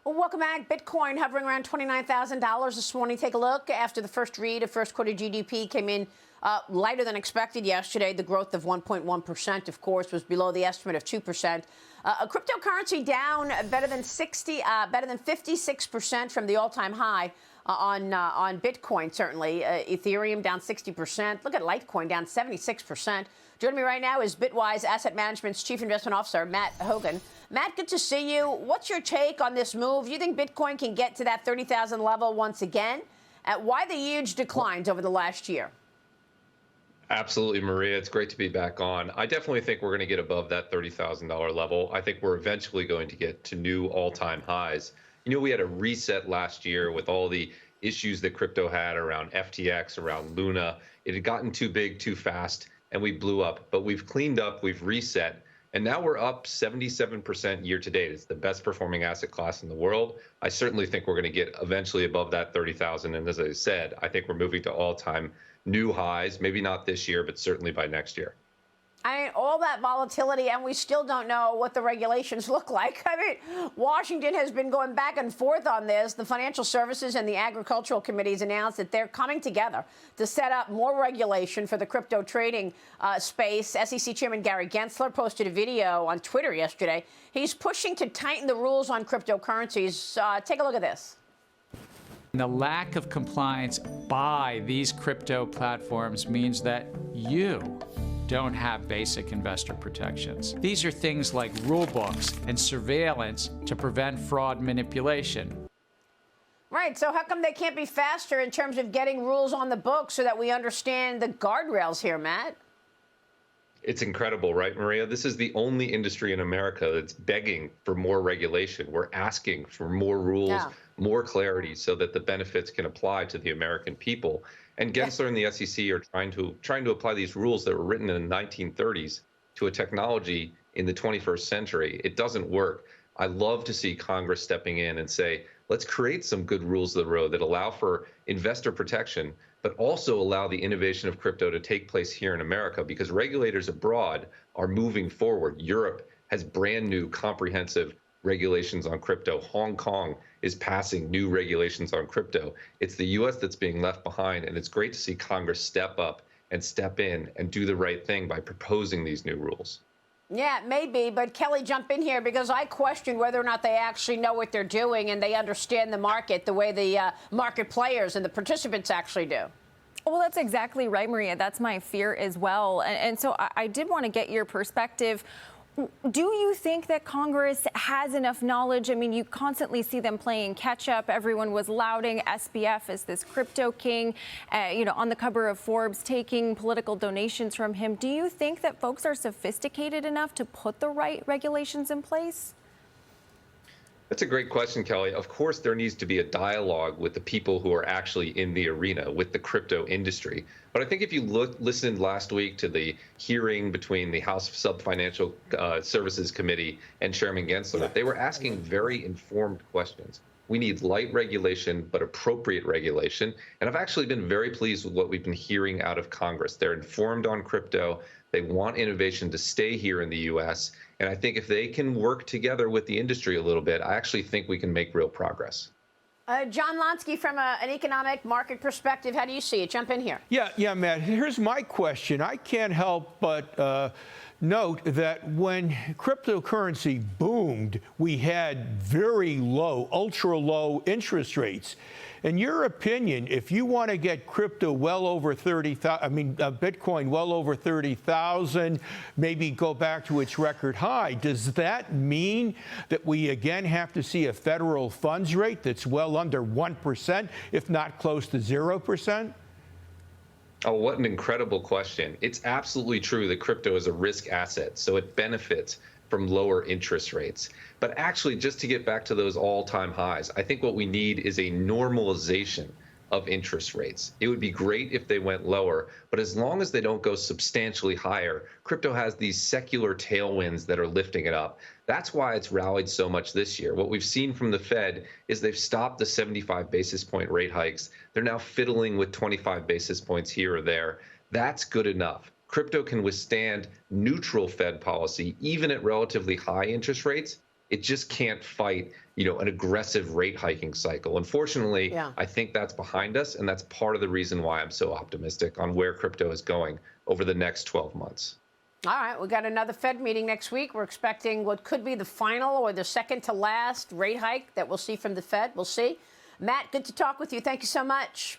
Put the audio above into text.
Well, welcome back. Bitcoin hovering around $29,000 this morning. Take a look. After the first read of first quarter GDP came in lighter than expected yesterday. The growth of 1.1%, of course, was below the estimate of 2%. A cryptocurrency down better than 56% from the all-time high on Bitcoin, certainly. Ethereum down 60%. Look at Litecoin down 76%. Joining me right now is Bitwise Asset Management's Chief Investment Officer, Matt Hougan. Matt, good to see you. What's your take on this move? Do you think Bitcoin can get to that 30,000 level once again? Why the huge declines over the last year? Absolutely, Maria. It's great to be back on. I definitely think we're going to get above that $30,000 level. I think we're eventually going to get to new all-time highs. You know, we had a reset last year with all the issues that crypto had around FTX, around Luna. It had gotten too big, too fast, and we blew up. But we've cleaned up, we've reset, and now we're up 77% year to date. It's the best performing asset class in the world. I certainly think we're going to get eventually above that 30,000. And as I said, I think we're moving to all-time new highs, maybe not this year, but certainly by next year. I mean, all that volatility, and we still don't know what the regulations look like. I mean, Washington has been going back and forth on this. The Financial Services and the Agricultural Committees announced that they're coming together to set up more regulation for the crypto trading space. SEC Chairman Gary Gensler posted a video on Twitter yesterday. He's pushing to tighten the rules on cryptocurrencies. Take a look at this. The lack of compliance by these crypto platforms means that you don't have basic investor protections. These are things like rule books and surveillance to prevent fraud manipulation. Right, so how come they can't be faster in terms of getting rules on the books so that we understand the guardrails here, Matt? It's incredible, right, Maria? This is the only industry in America that's begging for more regulation. We're asking for more rules, more clarity, so that the benefits can apply to the American people. And Gensler and the SEC are trying to apply these rules that were written in the 1930s to a technology in the 21st century. It doesn't work. I love to see Congress stepping in and say, let's create some good rules of the road that allow for investor protection, but also allow the innovation of crypto to take place here in America, because regulators abroad are moving forward. Europe has brand new comprehensive regulations on crypto. Hong Kong is passing new regulations on crypto. It's the U.S. that's being left behind, and it's great to see Congress step up and step in and do the right thing by proposing these new rules. Yeah, maybe, but Kelly, jump in here, because I question whether or not they actually know what they're doing and they understand the market the way the market players and the participants actually do. Well, that's exactly right, Maria. That's my fear as well. And so I did want to get your perspective. Do you think that Congress has enough knowledge? I mean, you constantly see them playing catch up. Everyone was lauding SBF as this crypto king, on the cover of Forbes, taking political donations from him. Do you think that folks are sophisticated enough to put the right regulations in place? That's a great question, Kelly. Of course, there needs to be a dialogue with the people who are actually in the arena, with the crypto industry. But I think if you listened last week to the hearing between the House Sub-Financial Services Committee and Chairman Gensler, they were asking very informed questions. We need light regulation, but appropriate regulation. And I've actually been very pleased with what we've been hearing out of Congress. They're informed on crypto. They want innovation to stay here in the U.S. And I think if they can work together with the industry a little bit, I actually think we can make real progress. John Lonsky, from an economic market perspective, how do you see it? Jump in here. Yeah, Matt. Here's my question. I can't help but note that when cryptocurrency boomed, we had very low, ultra low interest rates. In your opinion, if you want to get crypto well over 30,000, Bitcoin well over 30,000, maybe go back to its record high, does that mean that we again have to see a federal funds rate that's well under 1%, if not close to 0%? Oh, what an incredible question. It's absolutely true that crypto is a risk asset, so it benefits from lower interest rates. But actually, just to get back to those all-time highs, I think what we need is a normalization of interest rates. It would be great if they went lower, but as long as they don't go substantially higher, crypto has these secular tailwinds that are lifting it up. That's why it's rallied so much this year. What we've seen from the Fed is they've stopped the 75 basis point rate hikes. They're now fiddling with 25 basis points here or there. That's good enough. Crypto can withstand neutral Fed policy, even at relatively high interest rates, it just can't fight, an aggressive rate hiking cycle. Unfortunately, I think that's behind us, and that's part of the reason why I'm so optimistic on where crypto is going over the next 12 months. All right, we got another Fed meeting next week. We're expecting what could be the final or the second to last rate hike that we'll see from the Fed. We'll see. Matt, good to talk with you. Thank you so much.